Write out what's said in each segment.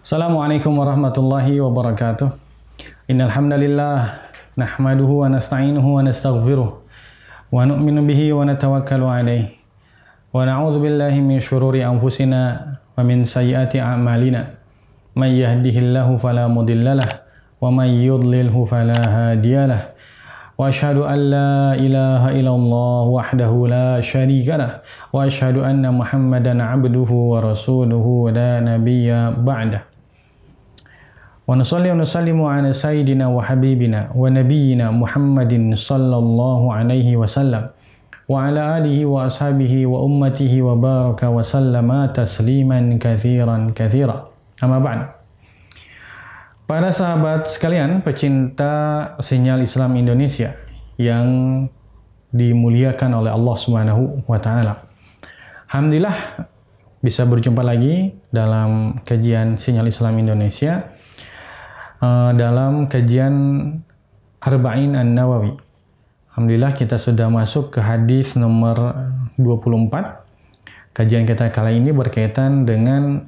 Assalamualaikum warahmatullahi wabarakatuh. Innal hamdalillah nahmaduhu wa nasta'inuhu wa nastaghfiruh wa nu'minu bihi wa natawakkalu alayhi wa na'udzu billahi min syururi anfusina wa min sayyiati a'malina. May yahdihillahu fala mudhillalah wa may yudlilhu fala hadiyalah. Wa asyhadu an la ilaha illallah wahdahu la syarikalah wa asyhadu anna Muhammadan 'abduhu wa rasuluhu la nabiyya ba'dah. Wa nusalli wa nusallimu ala sayyidina wa habibina wa nabiyyina Muhammadin sallallahu alaihi wasallam wa ala alihi wa ashabihi wa ummatihi wa baraka wa sallama tasliman katsiran katsira. Amma ba'd. Para sahabat sekalian, pecinta sinyal Islam Indonesia yang dimuliakan oleh Allah Subhanahu wa taala. Alhamdulillah bisa berjumpa lagi dalam kajian sinyal Islam Indonesia dalam kajian Arba'in An-Nawawi. Alhamdulillah kita sudah masuk ke hadis nomor 24. Kajian kita kali ini berkaitan dengan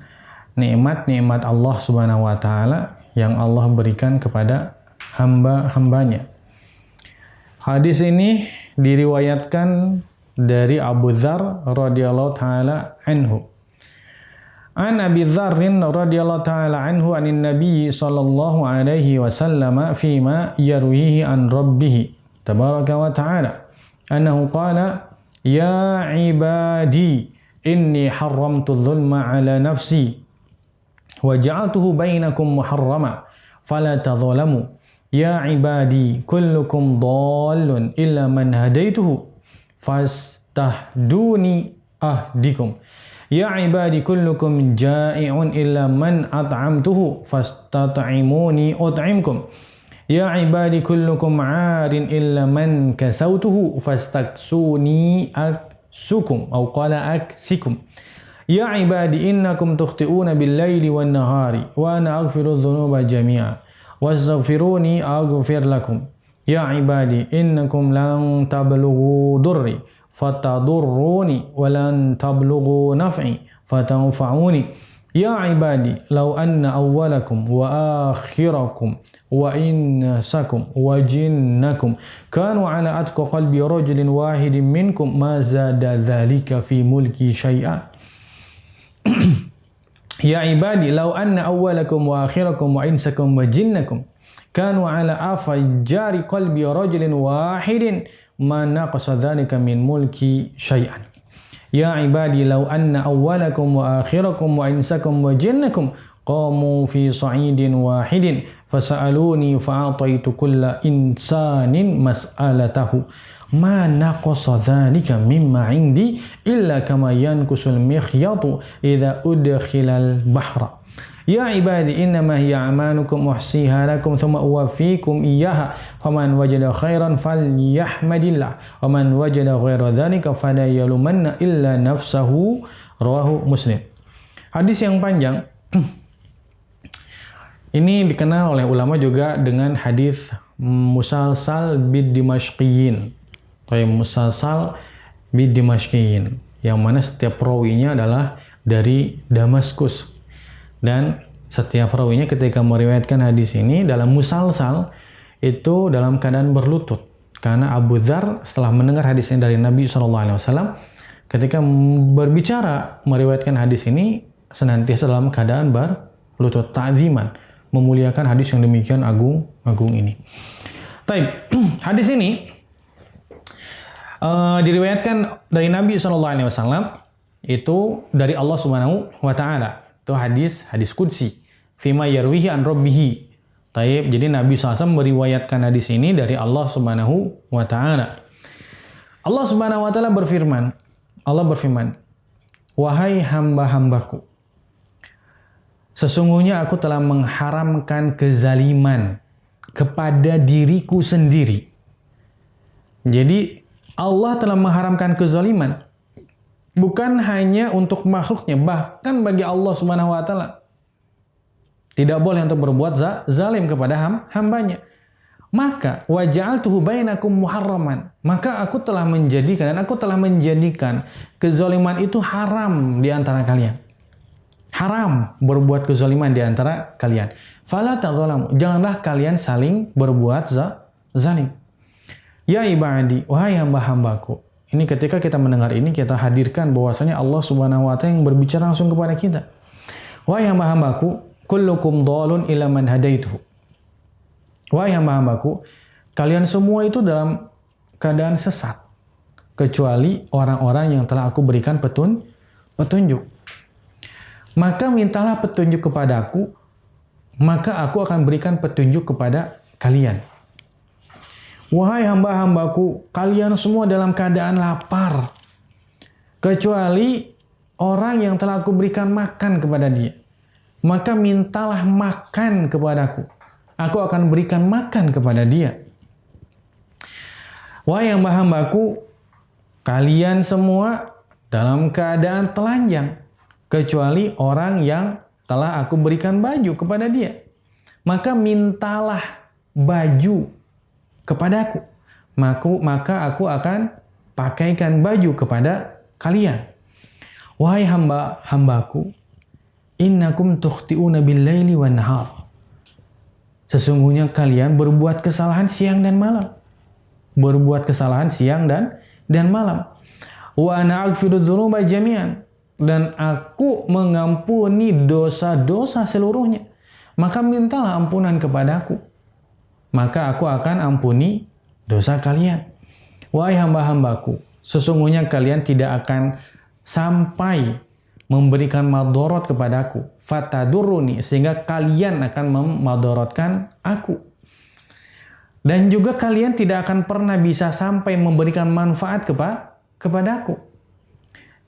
nikmat-nikmat Allah Subhanahu wa taala yang Allah berikan kepada hamba-hambanya. Hadis ini diriwayatkan dari Abu Dzar radhiyallahu taala anhu. An Abi Dzar radhiyallahu taala anhu anin Nabi sallallahu alaihi wasallam fima yarwihi an rabbih tabaraka wa taala annahu qala ya ibadi inni haramtu dhulma ala nafsi wa ja'altuhu bainakum muharrama fala tadhalamu ya ibadi kullukum dhallun illa man hadaituhu fastahduni ahdikum ya ibadi kullukum ja'i'un illa man at'amtuhu fastat'imuni ut'imkum ya ibadi kullukum 'arin illa man kasautuhu fastaksuni aksukum aw qala aksikum ya ibadi innakum tukhti'una bil-laili wan-nahari wa ana aghfiru dhunuba jami'a wastaghfiruni aghfir lakum ya ibadi innakum lan tablughu durri fatadurruni wa lan tablughu naf'i fatanfa'uni ya ibadi law anna awwalakum wa akhirakum wa insakum wa jinnakum kanu ala atqa qalbi rajulin wahidin minkum ma zada dhalika fi mulki syai'an. Ya ibadi law anna awwalakum wa akhirakum wa insakum wa jinnakum kanu ala afjari qalbi rajulin wahidin ma naqasa dhalika min mulki syai'an. Ya ibadi law anna awwalakum wa akhirakum wa insakum wa jinnakum qamu fi sa'idin wahidin fasa'aluni fa'ataitu kulla insanin mas'alatahu ma naqasa dhalika mimma indi illa kama yankusul mikhyatu idza udkhilal bahra. Ya ibadi innama hiya amanukum uhsiha lakum thumma uwaffikum iyyaha faman wajada khairan falyahmadillah wa man wajada ghaira dhalika fala yalumanna illa nafsahu. Rawahu Muslim. Hadis yang panjang ini dikenal oleh ulama juga dengan hadis musalsal bid dimashqiyin. Musalsal bid dimashqiyin, yang mana setiap perawinya adalah dari Damaskus. Dan setiap perawinya ketika meriwayatkan hadis ini dalam musalsal itu dalam keadaan berlutut. Karena Abu Dzar setelah mendengar hadis ini dari Nabi SAW, ketika berbicara meriwayatkan hadis ini senantiasa dalam keadaan berlutut, ta'ziman, memuliakan hadis yang demikian agung ini. Taib, hadis ini diriwayatkan dari Nabi SAW itu dari Allah Subhanahu wa taala. Itu hadis qudsi. Fima yarwihi an rabbih. Taib, jadi Nabi SAW meriwayatkan hadis ini dari Allah Subhanahu wa taala. Allah Subhanahu wa taala berfirman, Allah berfirman, wahai hamba-hambaku, sesungguhnya aku telah mengharamkan kezaliman kepada diriku sendiri. Jadi Allah telah mengharamkan kezaliman bukan hanya untuk makhluknya, bahkan bagi Allah Subhanahu wa taala. Tidak boleh untuk berbuat zalim kepada hambanya. Maka waja'altuhu bainakum muharraman. Maka aku telah menjadikan kezaliman itu haram di antara kalian. Haram berbuat kezaliman di antara kalian. Fala tadzalamu, janganlah kalian saling berbuat zalim. Ya ibadi, wahai hamba-hambaku. Ini ketika kita mendengar ini, kita hadirkan bahwasanya Allah Subhanahu wa taala yang berbicara langsung kepada kita. Wahai hamba-hambaku, kullukum dhalun ila man hadaituhu. Wahai hamba-hambaku, kalian semua itu dalam keadaan sesat, kecuali orang-orang yang telah aku berikan petunjuk. Maka mintalah petunjuk kepadaku, maka aku akan berikan petunjuk kepada kalian. Wahai hamba-hambaku, kalian semua dalam keadaan lapar, kecuali orang yang telah aku berikan makan kepada dia. Maka mintalah makan kepadaku, aku akan berikan makan kepada dia. Wahai hamba-hambaku, kalian semua dalam keadaan telanjang, kecuali orang yang telah aku berikan baju kepada dia. Maka mintalah baju kepadaku, maka aku akan pakaikan baju kepada kalian. Wahai hamba-hambaku, innakum tukhti'una bil-laili wan-nahar. Sesungguhnya kalian berbuat kesalahan siang dan malam. Berbuat kesalahan siang dan malam. Wa ana aghfiru dzunuba jami'an. Dan aku mengampuni dosa-dosa seluruhnya. Maka mintalah ampunan kepadaku, maka aku akan ampuni dosa kalian. Wahai hamba-hambaku, sesungguhnya kalian tidak akan sampai memberikan madorot kepadaku, fataduruni, sehingga kalian akan memadorotkan aku. Dan juga kalian tidak akan pernah bisa sampai memberikan manfaat kepadaku.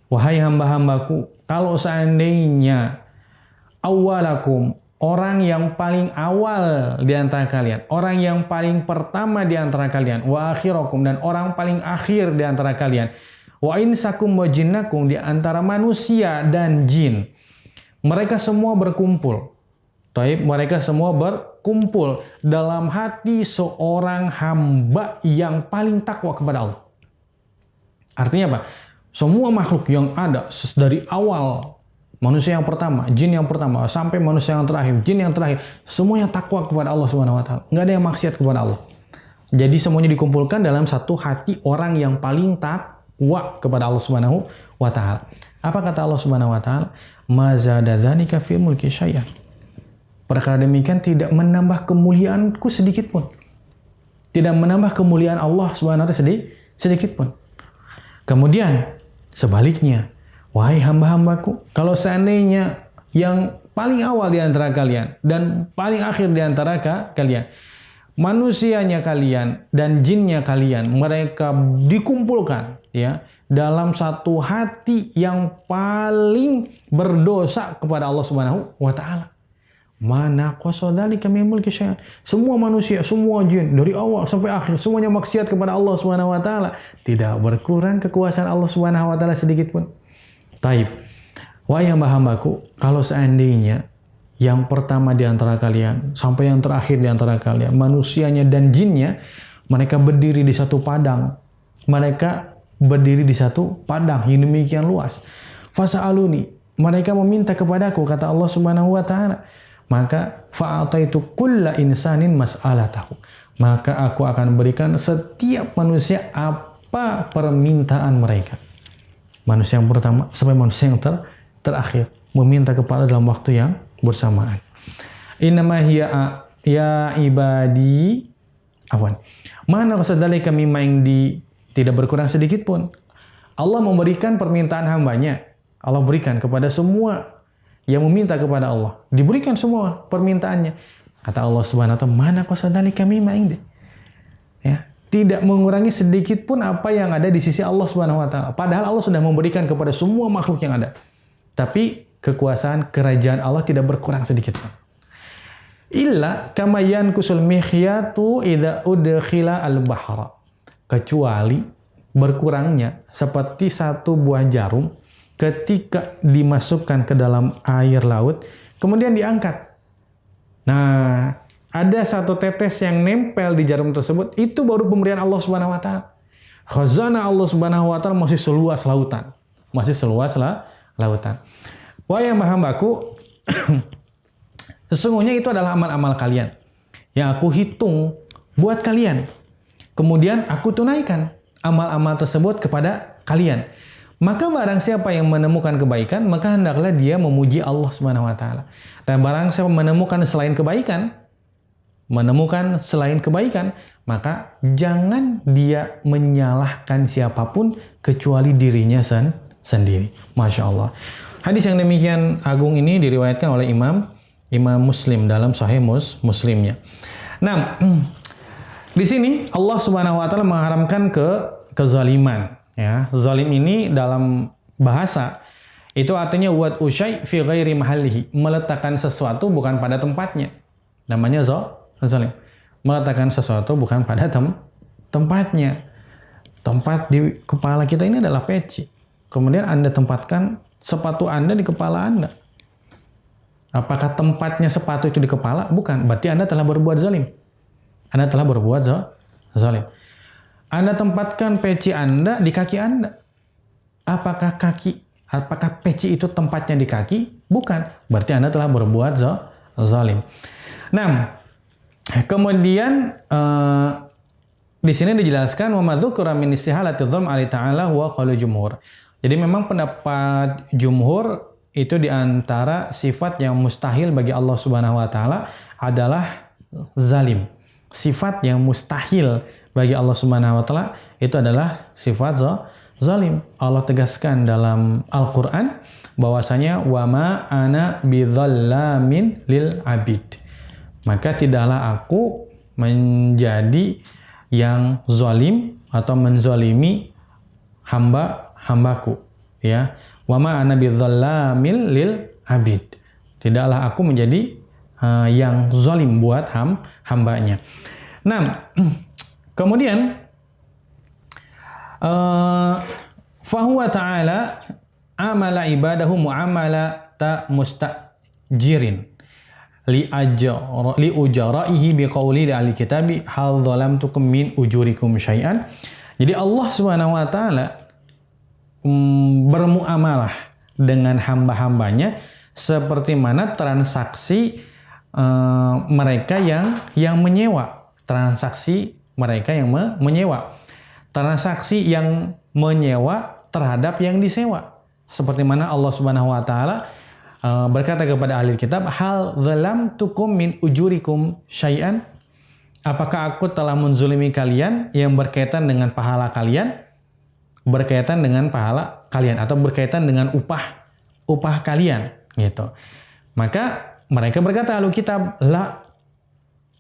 Wahai hamba-hambaku, kalau seandainya awalakum, orang yang paling awal di antara kalian, orang yang paling pertama di antara kalian, wa akhirakum, dan orang paling akhir di antara kalian, wa insakum wa jinnakum, di antara manusia dan jin, mereka semua berkumpul. Mereka semua berkumpul dalam hati seorang hamba yang paling takwa kepada Allah. Artinya apa? Semua makhluk yang ada dari awal, manusia yang pertama, jin yang pertama, sampai manusia yang terakhir, jin yang terakhir, semuanya takwa kepada Allah Subhanahu wa taala. Enggak ada yang maksiat kepada Allah. Jadi semuanya dikumpulkan dalam satu hati orang yang paling takwa kepada Allah Subhanahu wa taala. Apa kata Allah Subhanahu wa taala? Ma zada dzalika fi mulki syai'an. Perkara demikian tidak menambah kemuliaanku sedikit pun. Tidak menambah kemuliaan Allah Subhanahu wa taala sedikit pun. Kemudian sebaliknya, wahai hamba-hambaku, kalau seandainya yang paling awal di antara kalian dan paling akhir di antara kalian, manusianya kalian dan jinnya kalian, mereka dikumpulkan ya dalam satu hati yang paling berdosa kepada Allah Subhanahu wa taala. Mana qasodali kami mulki syai'an. Semua manusia, semua jin dari awal sampai akhir semuanya maksiat kepada Allah Subhanahu wa taala. Tidak berkurang kekuasaan Allah Subhanahu wa taala sedikit pun. Taib. Wahai hamba-hambaku, kalau seandainya yang pertama di antara kalian sampai yang terakhir di antara kalian, manusianya dan jinnya, mereka berdiri di satu padang. Mereka berdiri di satu padang yang demikian luas. Fasa'aluni, mereka meminta kepadaku, kata Allah Subhanahu wa taala. Maka fa'ataitu kulla insanin mas'alatahu. Maka aku akan berikan setiap manusia apa permintaan mereka. Manusia yang pertama sampai manusia yang terakhir meminta kepada dalam waktu yang bersamaan. Innama hiya ya ibadi afwan. Mana qasadalika mimma indi, tidak berkurang sedikit pun. Allah memberikan permintaan hambanya. Allah berikan kepada semua yang meminta kepada Allah, diberikan semua permintaannya. Kata Allah Subhanahu wa taala, mana qasadalika mimma indi. Ya, tidak mengurangi sedikit pun apa yang ada di sisi Allah Subhanahu wa taala. Padahal Allah sudah memberikan kepada semua makhluk yang ada. Tapi kekuasaan kerajaan Allah tidak berkurang sedikit pun. Illa kama yankusul mikhyatu idza udkhila al-bahra. Kecuali berkurangnya seperti satu buah jarum ketika dimasukkan ke dalam air laut, kemudian diangkat. Nah, ada satu tetes yang nempel di jarum tersebut, itu baru pemberian Allah Subhanahu wa taala. Khazanah Allah Subhanahu wa taala masih seluas lautan. Masih seluas lautan. Wahai hamba-hambaku, sesungguhnya itu adalah amal-amal kalian yang aku hitung buat kalian. Kemudian aku tunaikan amal-amal tersebut kepada kalian. Maka barang siapa yang menemukan kebaikan, maka hendaklah dia memuji Allah Subhanahu wa taala. Dan barang siapa menemukan selain kebaikan, maka jangan dia menyalahkan siapapun kecuali dirinya sendiri. Masya Allah. Hadis yang demikian agung ini diriwayatkan oleh Imam Muslim dalam Sahih Muslimnya. Nah, di sini Allah Subhanahu wa taala mengharamkan kezaliman, ya. Zalim ini dalam bahasa itu artinya buat usyai fi ghairi mahallihi, meletakkan sesuatu bukan pada tempatnya. Namanya zalim. Meletakkan sesuatu bukan pada tempatnya. Tempat di kepala kita ini adalah peci. Kemudian Anda tempatkan sepatu Anda di kepala Anda. Apakah tempatnya sepatu itu di kepala? Bukan. Berarti Anda telah berbuat zalim. Anda telah berbuat zalim. Anda tempatkan peci Anda di kaki Anda. Apakah peci itu tempatnya di kaki? Bukan. Berarti Anda telah berbuat zalim. Nah, kemudian di sini dijelaskan wa madzukura min istihalati dzulm ali ta'ala huwa qaulu jumhur. Jadi memang pendapat jumhur itu di antara sifat yang mustahil bagi Allah Subhanahu wa taala adalah zalim. Sifat yang mustahil bagi Allah Subhanahu wa taala itu adalah sifat zalim. Allah tegaskan dalam Al-Qur'an bahwasanya wa ma ana bidzallamin lil abid. Maka tidaklah aku menjadi yang zalim atau menzalimi hamba-hambaku, ya. Wa ma ana bidzallamin lil abid. Tidaklah aku menjadi yang zalim buat hambanya. Nah, kemudian fahuwa ta'ala amala ibadahu mu'amala ta mustajirin li ujaraihi biqauli li kitabi hal zalamtukum min ujurikum syai'an. Jadi Allah Subhanahu wa taala bermuamalah dengan hamba-hambanya seperti mana transaksi mereka yang menyewa. Transaksi mereka yang menyewa. Transaksi yang menyewa terhadap yang disewa. Seperti mana Allah Subhanahu wa taala berkata kepada ahli kitab, hal zalamtukum min ujurikum syai'an? Apakah aku telah menzulimi kalian yang berkaitan dengan pahala kalian? Berkaitan dengan pahala kalian atau berkaitan dengan upah kalian, gitu. Maka mereka berkata ahli kitab, la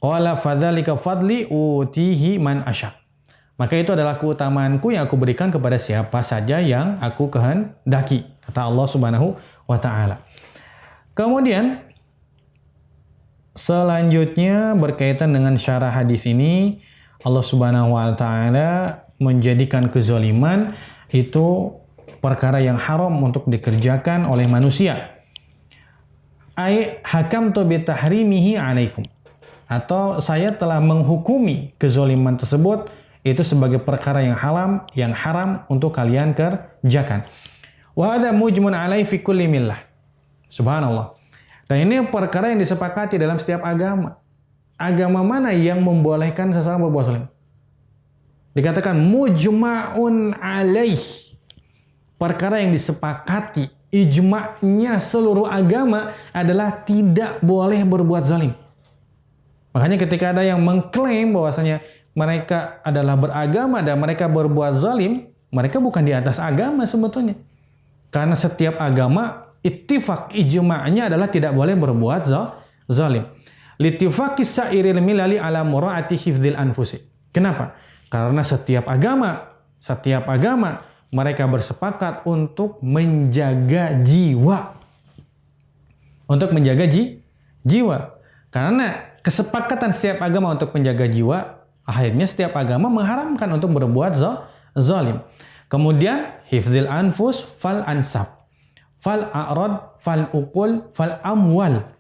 qala fadzalika fadli utihi man asya. Maka itu adalah keutamaanku yang aku berikan kepada siapa saja yang aku kehendaki, kata Allah Subhanahu wa taala. Kemudian selanjutnya berkaitan dengan syarah hadis ini, Allah Subhanahu wa taala menjadikan kezaliman itu perkara yang haram untuk dikerjakan oleh manusia. Ai hakamtu bi tahrimihi alaikum. Atau saya telah menghukumi kezaliman tersebut itu sebagai perkara yang haram untuk kalian kerjakan. Wa hadza mujmun alai fi kulli millah. Subhanallah. Dan ini perkara yang disepakati dalam setiap agama. Agama mana yang membolehkan seseorang berbuat zalim? Dikatakan mujma'un alaih. Perkara yang disepakati, ijma'nya seluruh agama adalah tidak boleh berbuat zalim. Makanya ketika ada yang mengklaim bahwasanya mereka adalah beragama dan mereka berbuat zalim, mereka bukan di atas agama sebetulnya. Karena setiap agama ittifaq ijma'nya adalah tidak boleh berbuat zalim. Litifaqis sa'iril milali ala mura'ati hifdzil anfusi. Kenapa? Karena setiap agama mereka bersepakat untuk menjaga jiwa. Untuk menjaga jiwa. Karena kesepakatan setiap agama untuk menjaga jiwa, akhirnya setiap agama mengharamkan untuk berbuat zalim. Kemudian hifdzil anfus fal ansab, fal a'rad, fal uqul, fal amwal.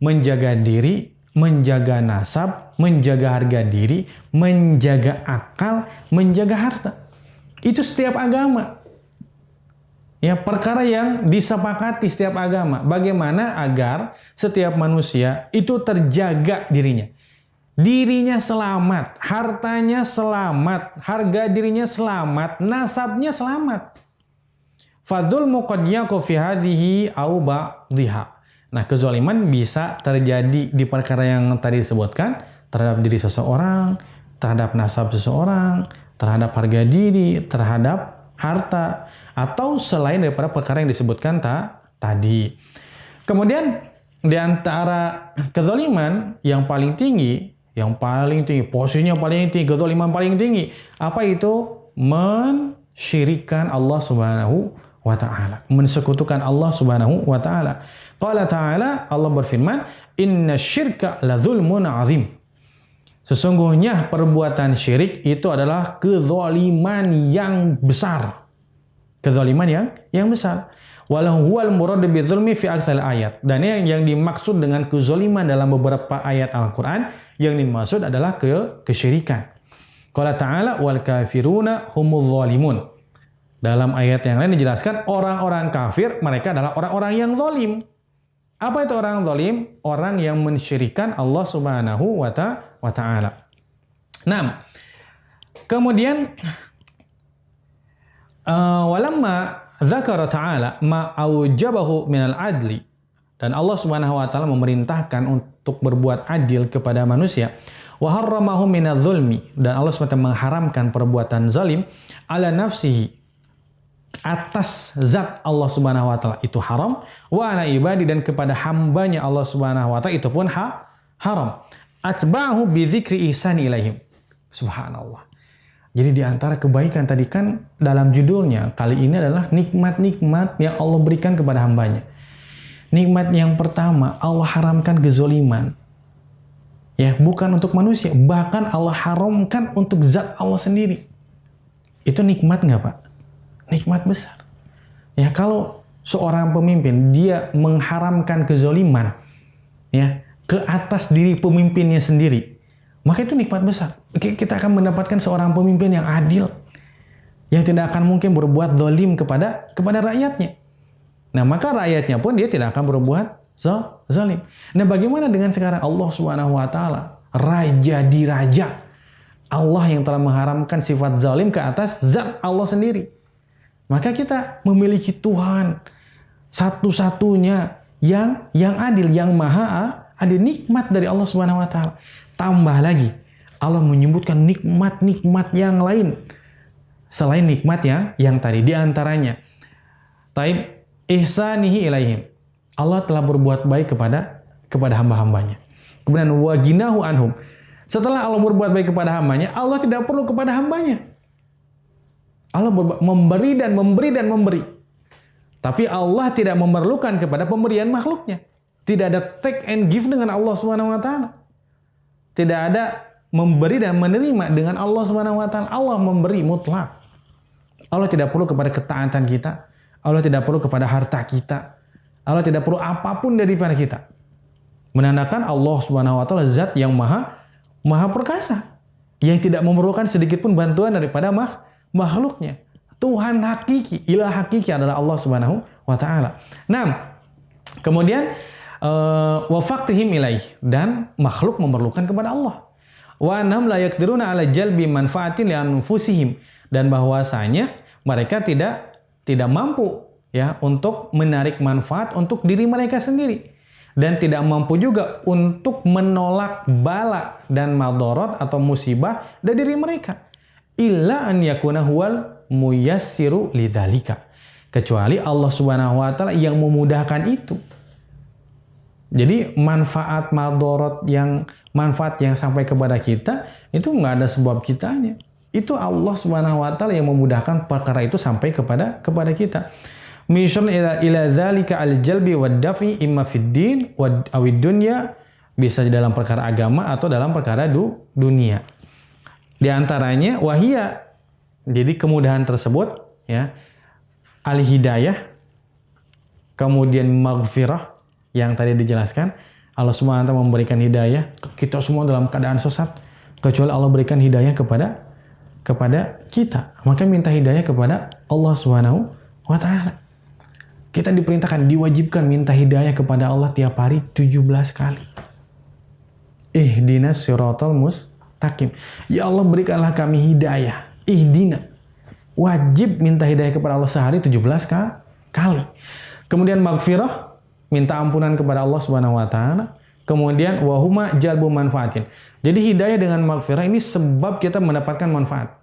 Menjaga diri, menjaga nasab, menjaga harga diri, menjaga akal, menjaga harta. Itu setiap agama. Ya, perkara yang disepakati setiap agama. Bagaimana agar setiap manusia itu terjaga dirinya. Dirinya selamat, hartanya selamat, harga dirinya selamat, nasabnya selamat. Fadzulmu qad yaqu fi hadhihi aw ba'dhiha. Nah, kezaliman bisa terjadi di perkara yang tadi disebutkan, terhadap diri seseorang, terhadap nasab seseorang, terhadap harga diri, terhadap harta, atau selain daripada perkara yang disebutkan tadi. Kemudian di antara kezaliman yang paling tinggi, posisinya paling tinggi, kezaliman paling tinggi, apa itu? Mensyirikkan Allah Subhanahu wa ta'ala, mensekutukan Allah Subhanahu wa ta'ala. Qala ta'ala, Allah berfirman, "Inna syirka la dzulmun 'adzim." Sesungguhnya perbuatan syirik itu adalah kezaliman yang besar. Kezaliman yang besar. Walau huwal murad bidzulmi fi aktsal ayat. Dan yang dimaksud dengan kezaliman dalam beberapa ayat Al-Qur'an, yang dimaksud adalah kesyirikan. Qala ta'ala wal kafiruna humul zalimun. Dalam ayat yang lain dijelaskan orang-orang kafir mereka adalah orang-orang yang zalim. Apa itu orang zalim? Orang yang mensyirikan Allah Subhanahu wa ta'ala. Nah, kemudian walamma dzakara ta'ala ma aujabahu minal adli, dan Allah Subhanahu wa ta'ala memerintahkan untuk berbuat adil kepada manusia, wa harramahu minadz zulmi, dan Allah SWT mengharamkan perbuatan zalim ala nafsihi, atas zat Allah Subhanahu wa ta'ala itu haram, wa ala ibadi, dan kepada hambanya Allah Subhanahu wa ta'ala itu pun haram. Atba'ahu bi dzikri ihsani ilaihim. Subhanallah. Jadi di antara kebaikan tadi kan dalam judulnya kali ini adalah nikmat-nikmat yang Allah berikan kepada hambanya. Nikmat yang pertama, Allah haramkan kezaliman. Ya, bukan untuk manusia, bahkan Allah haramkan untuk zat Allah sendiri. Itu nikmat nggak, Pak? Nikmat besar. Ya, kalau seorang pemimpin dia mengharamkan kezaliman ya ke atas diri pemimpinnya sendiri, maka itu nikmat besar. Kita akan mendapatkan seorang pemimpin yang adil, yang tidak akan mungkin berbuat zalim kepada rakyatnya. Nah, maka rakyatnya pun dia tidak akan berbuat zalim. Nah, bagaimana dengan sekarang Allah Subhanahu wa ta'ala, raja di raja, Allah yang telah mengharamkan sifat zalim ke atas zat Allah sendiri. Maka kita memiliki Tuhan satu-satunya yang adil, yang maha adil, nikmat dari Allah Subhanahu wa ta'ala. Tambah lagi, Allah menyebutkan nikmat-nikmat yang lain selain nikmat yang tadi. Di antaranya, taib ihsanihi ilaihim. Allah telah berbuat baik kepada hamba-hambanya. Kemudian waginahu anhum. Setelah Allah berbuat baik kepada hambanya, Allah tidak perlu kepada hambanya. Allah memberi dan memberi dan memberi. Tapi Allah tidak memerlukan kepada pemberian makhluknya. Tidak ada take and give dengan Allah Subhanahu wa ta'ala. Tidak ada memberi dan menerima dengan Allah Subhanahu wa ta'ala. Allah memberi mutlak. Allah tidak perlu kepada ketaatan kita. Allah tidak perlu kepada harta kita. Allah tidak perlu apapun daripada kita. Menandakan Allah Subhanahu wa ta'ala zat yang maha perkasa, yang tidak memerlukan sedikit pun bantuan daripada makhluknya. Tuhan hakiki, ilah hakiki adalah Allah Subhanahu wa ta'ala. Nah, kemudian wa faqtihim ilaih, dan makhluk memerlukan kepada Allah. Wa annahum la yaqdiruna ala jalbi manfaatin li anfusihim, dan bahwasanya mereka tidak mampu ya untuk menarik manfaat untuk diri mereka sendiri, dan tidak mampu juga untuk menolak bala dan madarat atau musibah dari diri mereka. Illa an yakuna huwal muyassiru lidzalika, kecuali Allah Subhanahu wa ta'ala yang memudahkan itu. Jadi manfaat yang sampai kepada kita itu nggak ada sebab kitanya. Itu Allah Subhanahu wa ta'ala yang memudahkan perkara itu sampai kepada kita. Mission ila dzalika al-jalbi wad-daf'i imma fid din wa awid dunya, bisa dalam perkara agama atau dalam perkara dunia. Di antaranya wahia, jadi kemudahan tersebut ya, al-hidayah, kemudian maghfirah yang tadi dijelaskan. Allah SWT memberikan hidayah, kita semua dalam keadaan sesat, kecuali Allah berikan hidayah kepada kita. Maka minta hidayah kepada Allah Subhanahu wa ta'ala. Kita diperintahkan, diwajibkan minta hidayah kepada Allah tiap hari 17 kali. Ihdinas siratal mustaqim. Ya Allah, berikanlah kami hidayah. Ihdina. Wajib minta hidayah kepada Allah sehari 17 kali. Kemudian maghfirah, minta ampunan kepada Allah Subhanahu wa taala. Kemudian wahuma jalbu manfaatin. Jadi hidayah dengan maghfirah ini sebab kita mendapatkan manfaat.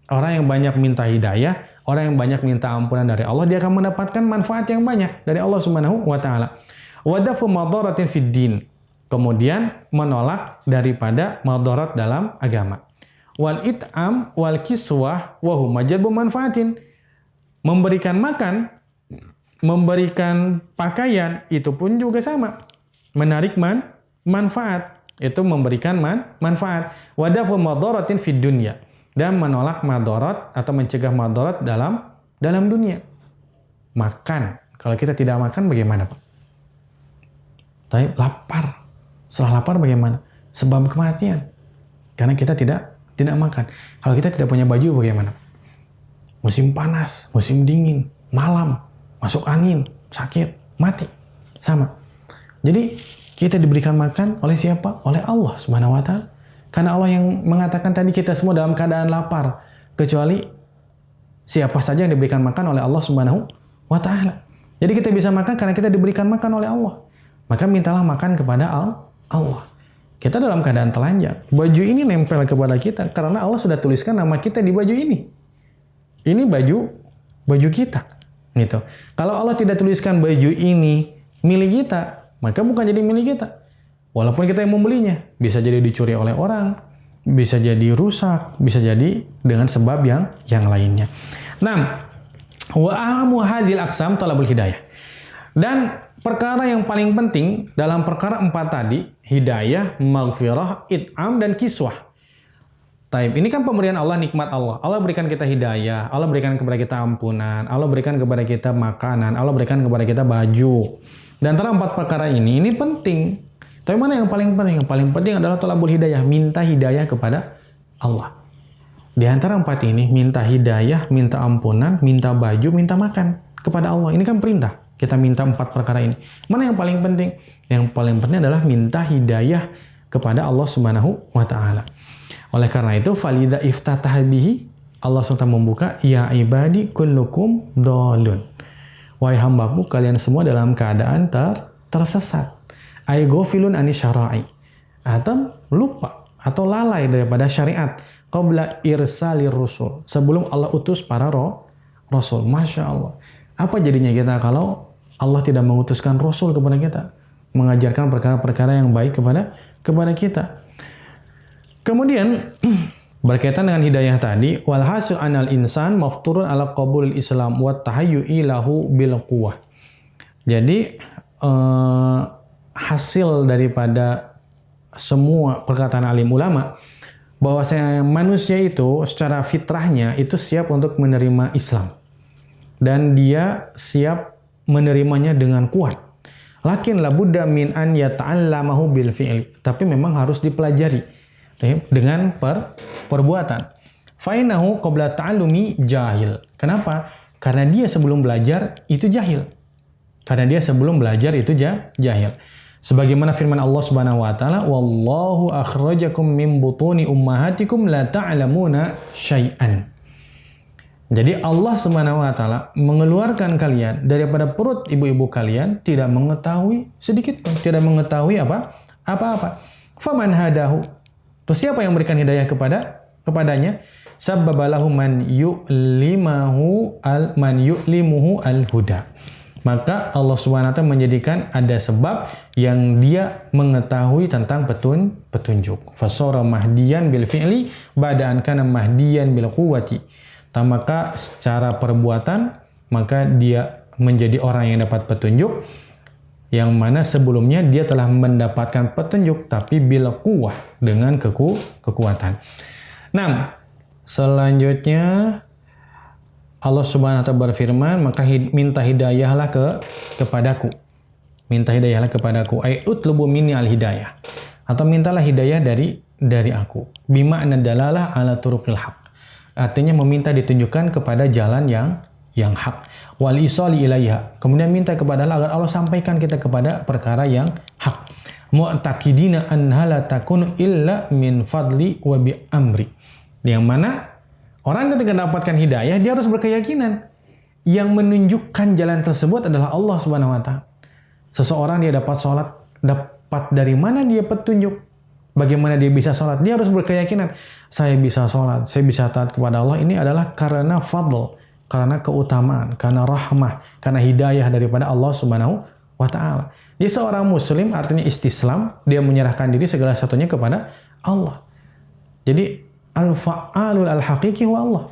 Orang yang banyak minta hidayah, orang yang banyak minta ampunan dari Allah, dia akan mendapatkan manfaat yang banyak dari Allah Subhanahu wa taala. Wadafu madaratin fid din. Kemudian menolak daripada madarat dalam agama. Wal it'am wal kiswah wa huma jalbu manfaatin. Memberikan makan, memberikan pakaian itu pun juga sama. Menarik manfaat, itu memberikan manfaat. Wadafu madaratin fid dunya. Dan menolak madarat atau mencegah madarat dalam dunia. Makan. Kalau kita tidak makan bagaimana, Pak? Tapi lapar. Setelah lapar bagaimana? Sebab kematian. Karena kita tidak makan. Kalau kita tidak punya baju bagaimana? Musim panas, musim dingin, malam, masuk angin, sakit, mati. Sama. Jadi kita diberikan makan oleh siapa? Oleh Allah Subhanahu wa taala. Karena Allah yang mengatakan tadi kita semua dalam keadaan lapar. Kecuali siapa saja yang diberikan makan oleh Allah Subhanahu wa ta'ala. Jadi kita bisa makan karena kita diberikan makan oleh Allah. Maka mintalah makan kepada Allah. Kita dalam keadaan telanjang. Baju ini nempel kepada kita karena Allah sudah tuliskan nama kita di baju ini. Ini baju kita. Gitu. Kalau Allah tidak tuliskan baju ini milik kita, maka bukan jadi milik kita. Walaupun kita yang membelinya, bisa jadi dicuri oleh orang, bisa jadi rusak, bisa jadi dengan sebab yang lainnya. Nah, wa ahamu hadhil aqsam talabul hidayah. Dan perkara yang paling penting dalam perkara 4 tadi, hidayah, maghfirah, it'am, dan kiswah. Taib, ini kan pemberian Allah, nikmat Allah. Allah berikan kita hidayah, Allah berikan kepada kita ampunan, Allah berikan kepada kita makanan, Allah berikan kepada kita baju. Dan antara 4 perkara ini penting. Tapi mana yang paling penting? Yang paling penting adalah talabul hidayah, minta hidayah kepada Allah. Di antara 4 ini, minta hidayah, minta ampunan, minta baju, minta makan kepada Allah. Ini kan perintah. Kita minta 4 perkara ini. Mana yang paling penting? Yang paling penting adalah minta hidayah kepada Allah Subhanahu wa taala. Oleh karena itu, falidha iftatah bihi, Allah SWT membuka, ya ibadi kullukum dhalun. Wahai hambaku, kalian semua dalam keadaan tersesat. Ay ghafilun ani syara'i, atau lupa atau lalai daripada syariat qabla irsalir rusul, sebelum Allah utus para rasul. Masya Allah, apa jadinya kita kalau Allah tidak mengutuskan rasul kepada kita, mengajarkan perkara-perkara yang baik kepada kita. Kemudian berkaitan dengan hidayah tadi, walhasil anal insan mafturun ala qabulil islam wa tahayyu'i lahu bil quwwah. Jadi hasil daripada semua perkataan alim ulama bahwasanya manusia itu secara fitrahnya itu siap untuk menerima Islam dan dia siap menerimanya dengan kuat. Lakin labudda min an yata'allamahu bil fi'li, tapi memang harus dipelajari dengan perbuatan. Fainahu qabla ta'allumi jahil. Kenapa? Karena dia sebelum belajar itu jahil. Jahil. Sebagaimana firman Allah Subhanahu wa taala, "Wallahu akhrajakum min butuni ummahatikum la ta'lamuna syai'an." Jadi Allah Subhanahu wa taala mengeluarkan kalian daripada perut ibu-ibu kalian tidak mengetahui sedikit pun, tidak mengetahui apa-apa. Faman hadahu. Terus siapa yang memberikan hidayah kepadanya? Sabbabalahu man yu'limuhu al-huda. Maka Allah SWT menjadikan ada sebab yang dia mengetahui tentang petunjuk. Fasara mahdiyan bil fi'li ba'da an kana mahdiyan bil quwwati. Maka secara perbuatan maka dia menjadi orang yang dapat petunjuk yang mana sebelumnya dia telah mendapatkan petunjuk tapi bil quwwah dengan kekuatan. Nah, selanjutnya Allah Subhanahu wa taala berfirman, maka minta hidayahlah kepadaku. Minta hidayahlah kepadaku. Ai utlubu minni al-hidayah. Atau mintalah hidayah dari aku. Bima'na dalalah ala turuqil haq. Artinya meminta ditunjukkan kepada jalan yang hak. Wal isali ilaiha. Kemudian minta kepada Allah agar Allah sampaikan kita kepada perkara yang hak. Mu'taqidina anha la takunu illa min fadli wa bi amri. Yang mana orang ketika mendapatkan hidayah dia harus berkeyakinan yang menunjukkan jalan tersebut adalah Allah Subhanahu wa taala. Seseorang dia dapat sholat, dapat dari mana dia petunjuk? Bagaimana dia bisa sholat? Dia harus berkeyakinan, saya bisa sholat, saya bisa taat kepada Allah. Ini adalah karena fadl, karena keutamaan, karena rahmah, karena hidayah daripada Allah Subhanahu wa taala. Jadi seorang muslim artinya istislam, dia menyerahkan diri segala satunya kepada Allah. Jadi al-fa'alul al-haqiqi wa Allah.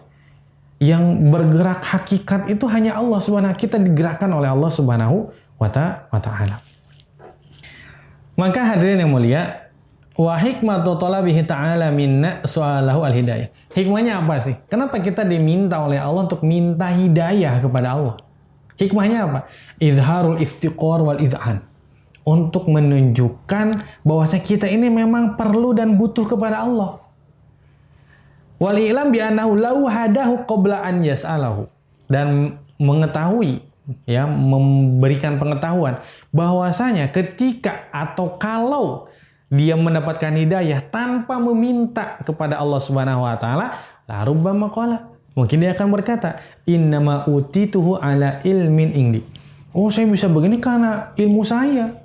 Yang bergerak hakikat itu hanya Allah Subhanahu. Kita digerakkan oleh Allah Subhanahu wa ta'ala. Maka hadirin yang mulia, wa hikmatu talabihi ta'ala minna su'alahu al-hidayah. Hikmahnya apa sih? Kenapa kita diminta oleh Allah untuk minta hidayah kepada Allah? Hikmahnya apa? Idharul iftiqar wal idhan. Untuk menunjukkan bahwasanya kita ini memang perlu dan butuh kepada Allah. Wal i'lam bi annahu law hadahu qabla an yas'alahu. Dan mengetahui, ya, memberikan pengetahuan bahwasanya ketika atau kalau dia mendapatkan hidayah tanpa meminta kepada Allah Subhanahu wa taala, la rubbama qala, mungkin dia akan berkata, innama utituhu ala ilmin indi. Oh, saya bisa begini karena ilmu saya.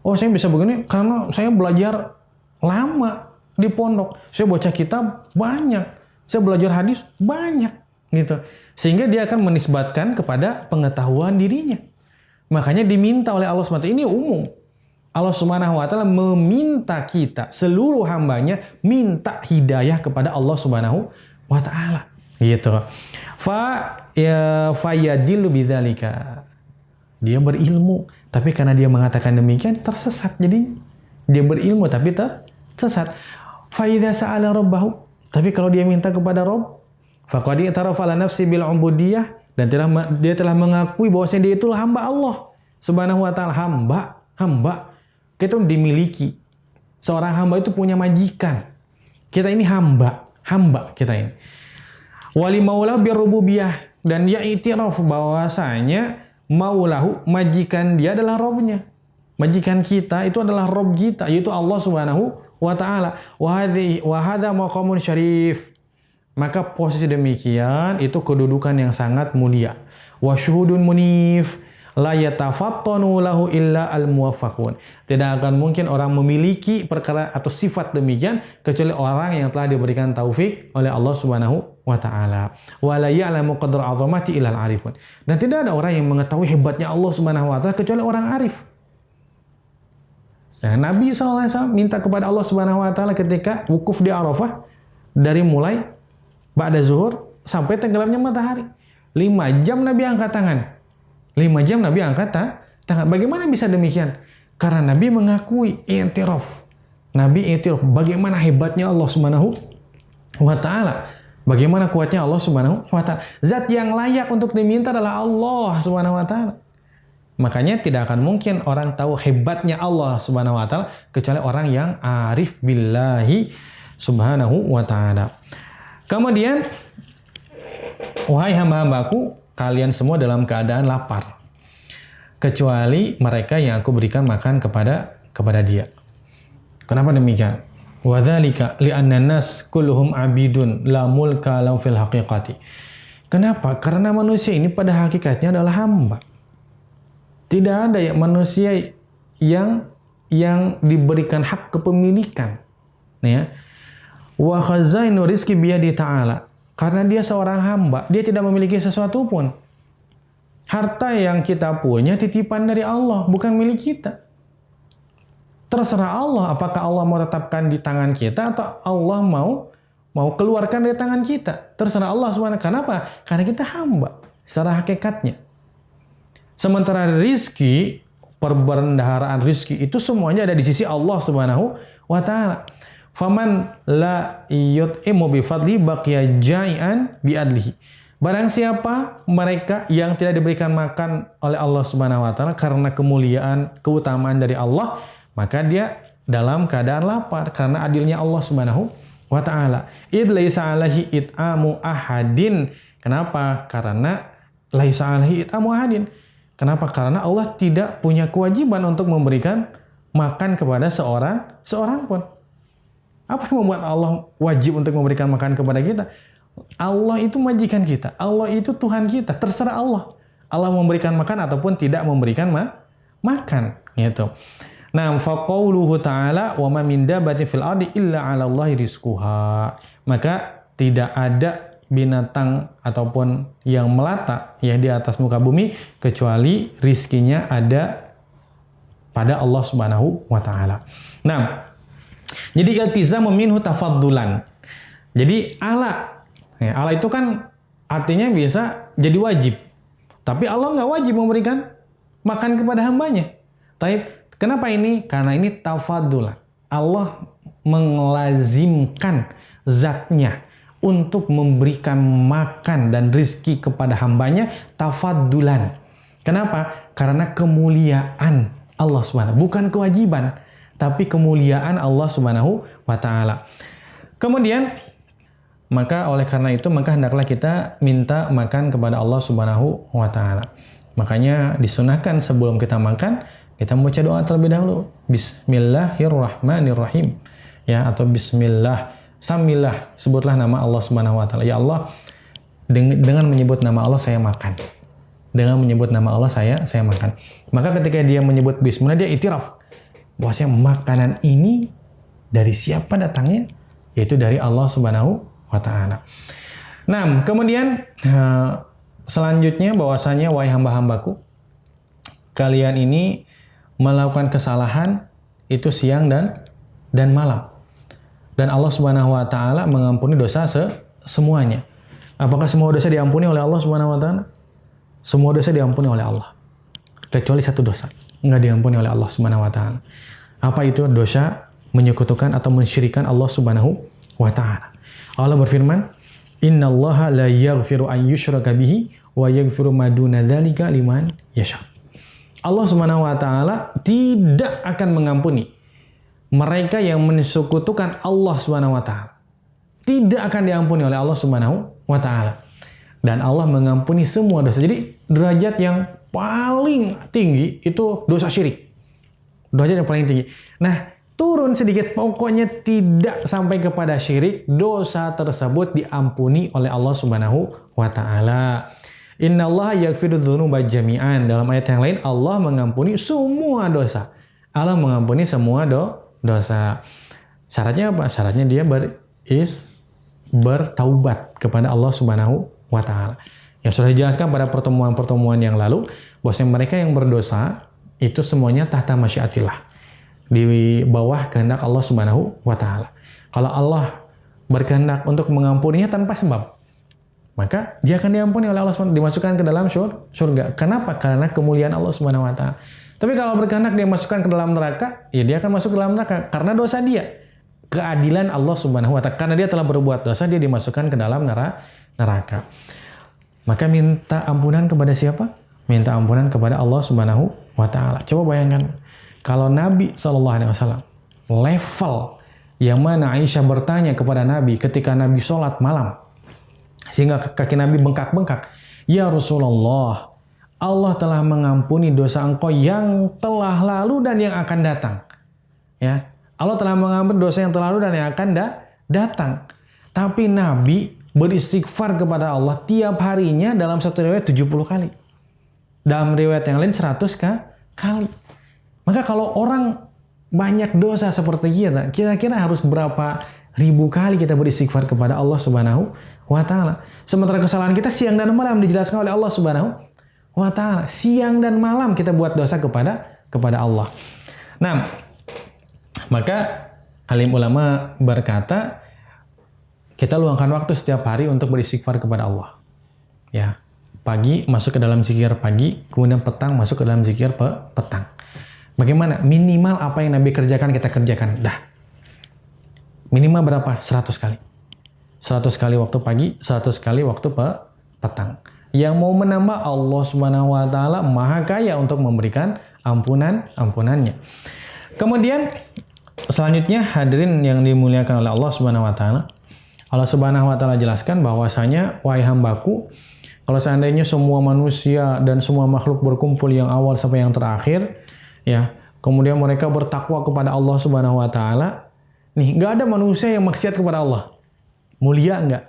Oh, saya bisa begini karena saya belajar lama di pondok. Saya baca kitab banyak. Saya belajar hadis banyak, gitu. Sehingga dia akan menisbatkan kepada pengetahuan dirinya. Makanya diminta oleh Allah SWT, ini umum. Allah Subhanahu wa taala meminta kita, seluruh hambanya minta hidayah kepada Allah Subhanahu wa taala, gitu. Fayadillu bidzalika. Dia berilmu, tapi karena dia mengatakan demikian tersesat jadinya. Dia berilmu tapi tersesat. Fa idza sa'ala rabbahu, tapi kalau dia minta kepada Rabb, faqad i'tarafa ala nafsi bil ubudiyah, dan dia telah mengakui bahwasanya dia itulah hamba Allah Subhanahu wa taala. Hamba kita dimiliki. Seorang hamba itu punya majikan. Kita ini hamba kita ini. Wali maula birrububiyah, dan dia iktiraf bahwasanya maulahu, majikan dia adalah Rabbnya. Majikan kita itu adalah Rabb kita, yaitu Allah Subhanahu wa ta'ala. Wa hadha maqamun syarif. Maka posisi demikian itu kedudukan yang sangat mulia. Wa syuhudun munif. La yatafattanu lahu illa al-muwaffaqun. Tidak akan mungkin orang memiliki perkara atau sifat demikian kecuali orang yang telah diberikan taufik oleh Allah Subhanahu wa taala. Wa la ya'lamu qadra 'azamati illa al-arifun. Dan tidak ada orang yang mengetahui hebatnya Allah Subhanahu wa taala kecuali orang arif. Nabi SAW minta kepada Allah Subhanahu wa taala ketika wukuf di Arafah, dari mulai ba'da zuhur sampai tenggelamnya matahari. 5 jam Nabi angkat tangan. 5 jam Nabi angkat tangan. Bagaimana bisa demikian? Karena Nabi mengakui, i'tiraf. Nabi i'tiraf bagaimana hebatnya Allah Subhanahu wa taala. Bagaimana kuatnya Allah Subhanahu wa taala. Zat yang layak untuk diminta adalah Allah Subhanahu wa taala. Makanya tidak akan mungkin orang tahu hebatnya Allah Subhanahu wa taala kecuali orang yang arif billahi Subhanahu wa taala. Kemudian, wahai hamba-hambaku, kalian semua dalam keadaan lapar, kecuali mereka yang aku berikan makan kepada dia. Kenapa demikian? Wa dzalika li'anna an-nas kulluhum 'abidun la mulka lahum fil haqiqati. Kenapa? Karena manusia ini pada hakikatnya adalah hamba. Tidak ada manusia yang diberikan hak kepemilikan. Ya. Wa khazainu rizqi biyadi ta'ala. Karena dia seorang hamba, dia tidak memiliki sesuatu pun. Harta yang kita punya titipan dari Allah, bukan milik kita. Terserah Allah apakah Allah mau tetapkan di tangan kita atau Allah mau keluarkan dari tangan kita. Terserah Allah SWT. Kenapa? Karena kita hamba secara hakikatnya. Sementara rizki, perbendaharaan rizki itu semuanya ada di sisi Allah Subhanahu wa taala. Faman la yut'imu bi fadli baqiya ja'ian bi adlihi. Barang siapa mereka yang tidak diberikan makan oleh Allah Subhanahu wa taala karena kemuliaan, keutamaan dari Allah, maka dia dalam keadaan lapar karena adilnya Allah Subhanahu wa taala. Id laisa alaihi it'amu ahadin. Kenapa? Karena laisa alaihi it'amu ahadin. Kenapa? Karena Allah tidak punya kewajiban untuk memberikan makan kepada seorang pun. Apa yang membuat Allah wajib untuk memberikan makan kepada kita? Allah itu majikan kita. Allah itu Tuhan kita. Terserah Allah. Allah memberikan makan ataupun tidak memberikan makan. Gitu. Nah, faqauluhu ta'ala wa ma min dabbatin fil ardi illa 'ala Allahi rizquha. Maka tidak ada binatang ataupun yang melata ya di atas muka bumi kecuali rizkinya ada pada Allah Subhanahu wa taala. Nah, jadi iltizamu minhu tafaddulan. Jadi ala itu kan artinya bisa jadi wajib. Tapi Allah nggak wajib memberikan makan kepada hambanya. Tapi kenapa ini? Karena ini tafaddulan. Allah mengelazimkan zatnya untuk memberikan makan dan rizki kepada hambanya tafaddulan. Kenapa? Karena kemuliaan Allah Subhanahu, bukan kewajiban, tapi kemuliaan Allah Subhanahu wa taala. Kemudian maka oleh karena itu maka hendaklah kita minta makan kepada Allah Subhanahu wa taala. Makanya disunahkan sebelum kita makan kita membaca doa terlebih dahulu. Bismillahirrahmanirrahim. Ya, atau bismillah. Samillah, sebutlah nama Allah Subhanahu wa taala. Ya Allah, dengan menyebut nama Allah saya makan. Dengan menyebut nama Allah saya makan. Maka ketika dia menyebut bismillah, dia iktiraf bahwasanya makanan ini dari siapa datangnya? Yaitu dari Allah Subhanahu wa taala. Nah, kemudian selanjutnya bahwasanya wahai hamba-hambaku, kalian ini melakukan kesalahan itu siang dan malam. Dan Allah Subhanahu wa taala mengampuni dosa semuanya. Apakah semua dosa diampuni oleh Allah Subhanahu wa taala? Semua dosa diampuni oleh Allah. Kecuali satu dosa enggak diampuni oleh Allah Subhanahu wa taala. Apa itu? Dosa menyekutukan atau mensyirikan Allah Subhanahu wa taala. Allah berfirman, "Innallaha la yaghfiru an yushraka bihi wa yaghfiru ma duna dzalika liman yasha." Allah Subhanahu wa taala tidak akan mengampuni mereka yang mensekutukan Allah Subhanahu wa taala. Tidak akan diampuni oleh Allah Subhanahu wa taala. Dan Allah mengampuni semua dosa. Jadi derajat yang paling tinggi itu dosa syirik. Derajat yang paling tinggi. Nah, turun sedikit, pokoknya tidak sampai kepada syirik, dosa tersebut diampuni oleh Allah Subhanahu wa taala. Innallaha yaghfiru dzunuba jami'an. Dalam ayat yang lain Allah mengampuni semua dosa. Allah mengampuni semua dosa. Syaratnya apa? Syaratnya dia bertaubat kepada Allah Subhanahu wa taala. Yang sudah dijelaskan pada pertemuan-pertemuan yang lalu, bahwasanya mereka yang berdosa itu semuanya tahta masyiatillah. Di bawah kehendak Allah Subhanahu wa taala. Kalau Allah berkehendak untuk mengampuninya tanpa sebab, maka dia akan diampuni oleh Allah Subhanahu wa taala, dimasukkan ke dalam surga. Kenapa? Karena kemuliaan Allah Subhanahu wa taala. Tapi kalau berkehendak dia masukkan ke dalam neraka, ya dia akan masuk ke dalam neraka karena dosa dia. Keadilan Allah Subhanahu wa taala, karena dia telah berbuat dosa, dia dimasukkan ke dalam neraka. Maka minta ampunan kepada siapa? Minta ampunan kepada Allah Subhanahu wa taala. Coba bayangkan kalau Nabi SAW level yang mana Aisyah bertanya kepada Nabi ketika Nabi sholat malam sehingga kaki Nabi bengkak-bengkak, "Ya Rasulullah, Allah telah mengampuni dosa engkau yang telah lalu dan yang akan datang." Ya, Allah telah mengampuni dosa yang telah lalu dan yang akan datang. Tapi Nabi beristighfar kepada Allah tiap harinya dalam satu riwayat 70 kali. Dalam riwayat yang lain 100 kali. Maka kalau orang banyak dosa seperti kita, kira-kira harus berapa ribu kali kita beristighfar kepada Allah Subhanahu wa taala. Sementara kesalahan kita siang dan malam dijelaskan oleh Allah Subhanahu wa taala. Siang dan malam kita buat dosa kepada Allah. Nah, maka alim ulama berkata, kita luangkan waktu setiap hari untuk beristighfar kepada Allah. Ya, pagi masuk ke dalam zikir pagi, kemudian petang masuk ke dalam zikir petang. Bagaimana? Minimal apa yang Nabi kerjakan kita kerjakan. Dah. Minimal berapa? 100 kali. 100 kali waktu pagi, 100 kali waktu petang. Yang mau menambah, Allah Subhanahu wa taala Maha Kaya untuk memberikan ampunannya. Kemudian selanjutnya hadirin yang dimuliakan oleh Allah Subhanahu wa taala, Allah Subhanahu wa taala jelaskan bahwasanya wahai hambaku, kalau seandainya semua manusia dan semua makhluk berkumpul yang awal sampai yang terakhir, ya, kemudian mereka bertakwa kepada Allah Subhanahu wa taala, nih, nggak ada manusia yang maksiat kepada Allah. Mulia nggak?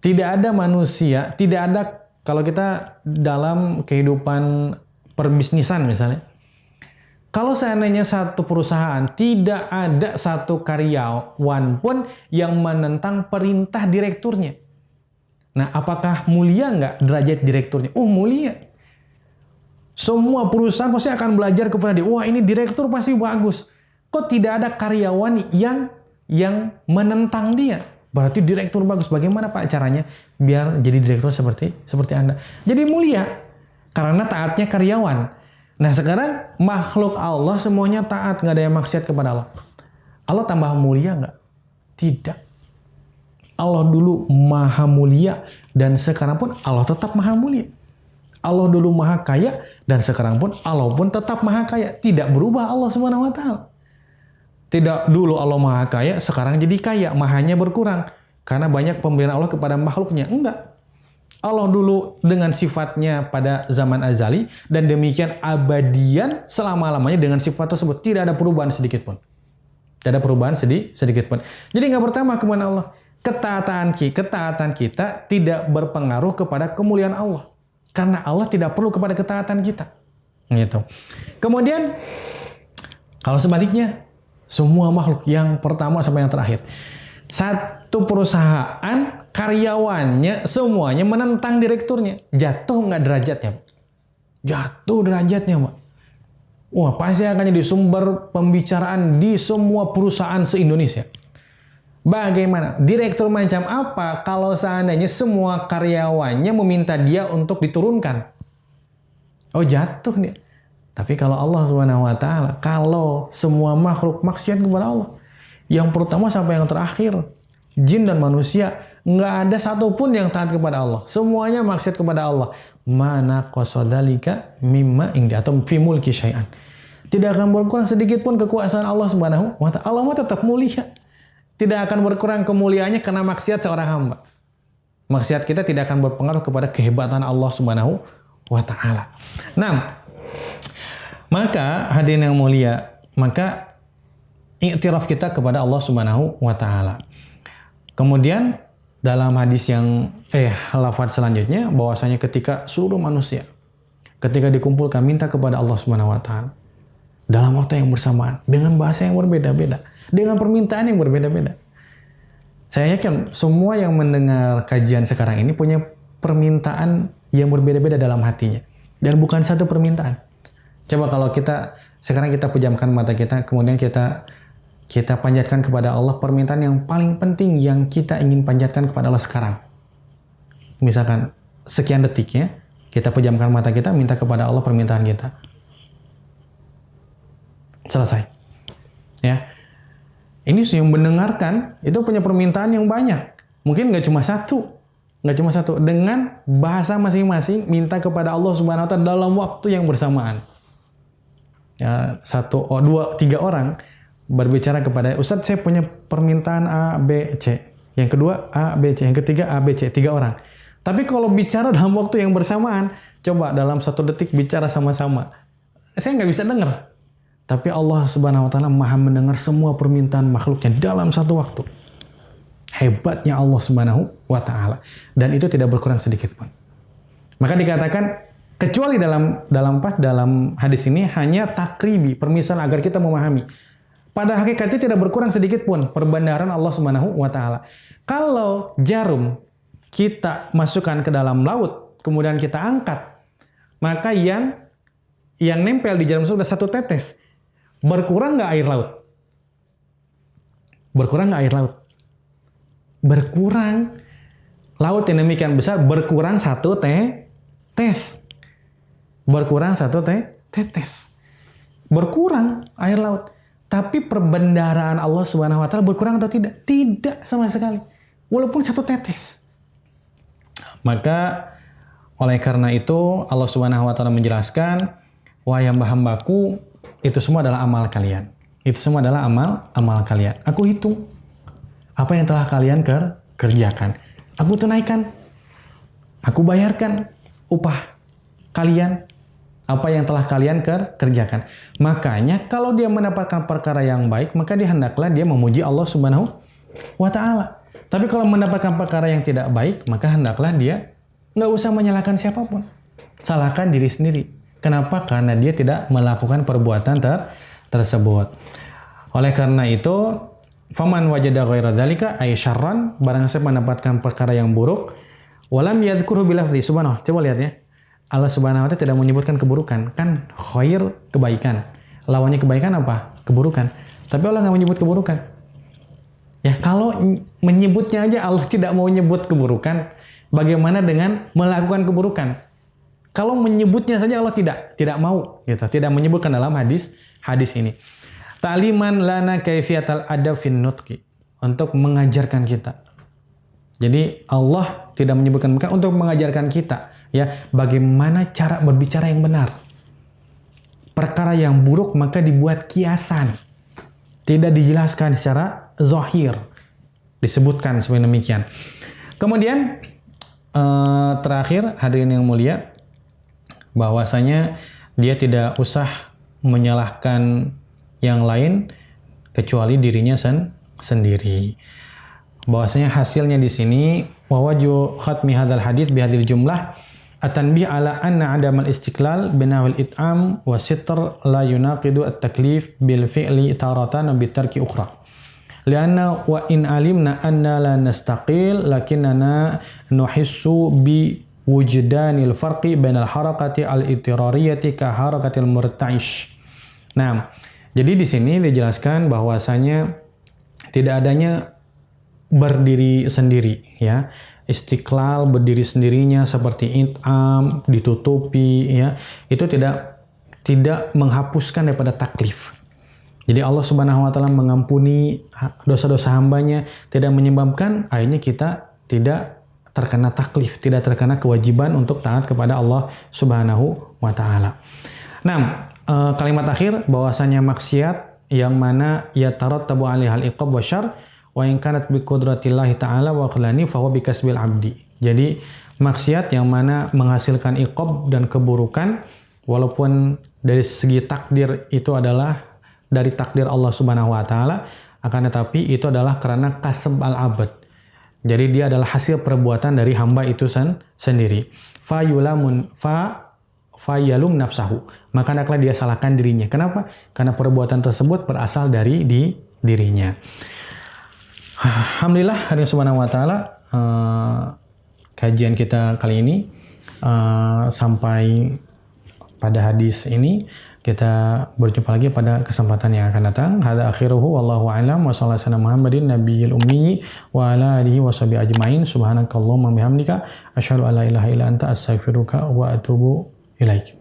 Tidak ada manusia, tidak ada, kalau kita dalam kehidupan perbisnisan misalnya, kalau seandainya satu perusahaan tidak ada satu karyawan pun yang menentang perintah direkturnya. Nah, apakah mulia nggak derajat direkturnya? Oh, mulia. Semua perusahaan pasti akan belajar kepada dia. Wah, ini direktur pasti bagus. Kok tidak ada karyawan yang menentang dia? Berarti direktur bagus. Bagaimana Pak caranya biar jadi direktur seperti Anda? Jadi mulia karena taatnya karyawan. Nah, sekarang makhluk Allah semuanya taat, nggak ada yang maksiat kepada Allah. Allah tambah mulia nggak? Tidak. Allah dulu maha mulia dan sekarang pun Allah tetap maha mulia. Allah dulu maha kaya dan sekarang pun Allah pun tetap maha kaya. Tidak berubah Allah Subhanahu wa taala. Tidak dulu Allah maha kaya, sekarang jadi kaya, mahanya berkurang. Karena banyak pemberian Allah kepada makhluknya. Enggak. Allah dulu dengan sifatnya pada zaman azali, dan demikian abadian selama-lamanya dengan sifat tersebut. Tidak ada perubahan sedikit pun. Tidak ada perubahan sedikit pun. Jadi nggak bertambah kepada Allah. Ketaatan kita tidak berpengaruh kepada kemuliaan Allah. Karena Allah tidak perlu kepada ketaatan kita. Gitu. Kemudian, kalau sebaliknya, semua makhluk yang pertama sampai yang terakhir. Satu perusahaan, karyawannya semuanya menentang direkturnya. Jatuh nggak derajatnya, Pak? Jatuh derajatnya, Pak. Wah, pasti akan jadi sumber pembicaraan di semua perusahaan se-Indonesia. Bagaimana? Direktur macam apa kalau seandainya semua karyawannya meminta dia untuk diturunkan? Oh, jatuh dia. Tapi kalau Allah Subhanahu wa taala, kalau semua makhluk maksiat kepada Allah, yang pertama sampai yang terakhir, jin dan manusia, nggak ada satupun yang taat kepada Allah. Semuanya maksiat kepada Allah. Mana qasodalika mimma indi atau fi mulki syai'an. Tidak akan berkurang sedikit pun kekuasaan Allah Subhanahu wa taala. Allah tetap mulia. Tidak akan berkurang kemuliaannya karena maksiat seorang hamba. Maksiat kita tidak akan berpengaruh kepada kehebatan Allah Subhanahu wa taala. Nah, maka hadirin yang mulia, maka iktiraf kita kepada Allah Subhanahu wa taala. Kemudian dalam hadis yang lafaz selanjutnya bahwasanya ketika seluruh manusia ketika dikumpulkan minta kepada Allah Subhanahu wa taala dalam waktu yang bersamaan dengan bahasa yang berbeda-beda, dengan permintaan yang berbeda-beda. Saya yakin semua yang mendengar kajian sekarang ini punya permintaan yang berbeda-beda dalam hatinya dan bukan satu permintaan. Coba kalau sekarang kita pejamkan mata kita, kemudian kita panjatkan kepada Allah permintaan yang paling penting yang kita ingin panjatkan kepada Allah sekarang. Misalkan sekian detiknya, kita pejamkan mata kita, minta kepada Allah permintaan kita. Selesai. Ya. Ini yang mendengarkan itu punya permintaan yang banyak. Mungkin nggak cuma satu. Dengan bahasa masing-masing minta kepada Allah Subhanahu wa taala dalam waktu yang bersamaan. Ya, 1, 2, 3 orang berbicara kepada Ustadz, saya punya permintaan A, B, C. Yang kedua A, B, C. Yang ketiga A, B, C. 3 orang. Tapi kalau bicara dalam waktu yang bersamaan, coba dalam 1 detik bicara sama-sama. Saya nggak bisa dengar. Tapi Allah Subhanahu wa taala Maha mendengar semua permintaan makhluknya dalam satu waktu. Hebatnya Allah Subhanahu wa taala. Dan itu tidak berkurang sedikit pun. Maka dikatakan kecuali dalam hadis ini hanya takribi, permisalan agar kita memahami. Pada hakikatnya tidak berkurang sedikit pun perbendaharaan Allah Subhanahu wa taala. Kalau jarum kita masukkan ke dalam laut, kemudian kita angkat, maka yang nempel di jarum sudah 1 tetes. Berkurang nggak air laut? Berkurang nggak air laut? Berkurang. Laut yang demikian besar berkurang 1 tetes. Berkurang 1 tetes. Berkurang air laut. Tapi perbendaharaan Allah Subhanahu wa taala berkurang atau tidak? Tidak sama sekali. Walaupun 1 tetes. Maka oleh karena itu Allah Subhanahu wa taala menjelaskan, wahai hamba-hambaku, itu semua adalah amal kalian. Itu semua adalah amal kalian. Aku hitung. apa yang telah kalian kerjakan. Aku tunaikan, aku bayarkan upah kalian apa yang telah kalian kerjakan. Makanya kalau dia mendapatkan perkara yang baik, maka dia hendaklah dia memuji Allah Subhanahu wa ta'ala. Tapi kalau mendapatkan perkara yang tidak baik, maka hendaklah dia nggak usah menyalahkan siapapun. Salahkan diri sendiri. Kenapa? Karena dia tidak melakukan perbuatan tersebut. Oleh karena itu, faman wajada ghaira dzalika ay syarran, barang siapa mendapatkan perkara yang buruk, walam yadhkuruhu bilafzi, subhanallah. Coba lihat ya. Allah Subhanahu wa ta'ala tidak menyebutkan keburukan. Kan khair kebaikan. Lawannya kebaikan apa? Keburukan. Tapi Allah nggak menyebut keburukan. Ya, kalau menyebutnya aja Allah tidak mau menyebut keburukan, bagaimana dengan melakukan keburukan? Kalau menyebutnya saja Allah tidak mau, gitu. Tidak menyebutkan dalam hadis ini. Ta'liman lana kaifiyatal adab fin nutqi, untuk mengajarkan kita. Jadi Allah tidak menyebutkan mereka untuk mengajarkan kita ya bagaimana cara berbicara yang benar. Perkara yang buruk maka dibuat kiasan. Tidak dijelaskan secara zahir. Disebutkan seperti demikian. Kemudian terakhir hadirin yang mulia, bahwasanya dia tidak usah menyalahkan yang lain kecuali dirinya sendiri. Bahwasanya hasilnya di sini wawaju khatmi hadzal hadits bi hadzal jumlah at-tanbih ala anna adam al-istiqlal binawil it'am wa sitr la yunaqidu at-taklif bil fi'li taratan wa bitarki ukhra. Lianna wa in alimna anna la nastaqil lakinnana nuhissu bi wujdanil farqi bainal harakati al-ittirariyati ka harakatil murta'ish. Nah, jadi di sini dijelaskan bahwasanya tidak adanya berdiri sendiri ya. Istiqlal berdiri sendirinya seperti it'am ditutupi ya. Itu tidak menghapuskan daripada taklif. Jadi Allah Subhanahu wa taala mengampuni dosa-dosa hambanya, tidak menyebabkan akhirnya kita tidak terkena taklif, tidak terkena kewajiban untuk taat kepada Allah Subhanahu wa taala. Nah, kalimat akhir bahwasanya maksiat yang mana ya tarattabu alaihal iqab wa syarr wa in kanat bi qudratillahi ta'ala wa qulani fa huwa bi kasbil abdi. Jadi maksiat yang mana menghasilkan iqab dan keburukan walaupun dari segi takdir itu adalah dari takdir Allah Subhanahu wa taala, akan tetapi itu adalah karena kasb al-abd. Jadi dia adalah hasil perbuatan dari hamba itu sendiri. Fayalum nafsahu. Maka hendaklah dia salahkan dirinya. Kenapa? Karena perbuatan tersebut berasal dari dirinya. Alhamdulillah, hadirin subhanahu wa ta'ala, kajian kita kali ini sampai pada hadis ini. Kita berjumpa lagi pada kesempatan yang akan datang. Hadza akhiruhu wallahu a'lam wa sallallahu alaihi Muhammadin nabiyil ummi wa ala alihi washabihi ajmain. Subhanakallahumma bihamdika asyhadu an la ilaha illa anta astaghfiruka wa atubu ilaik.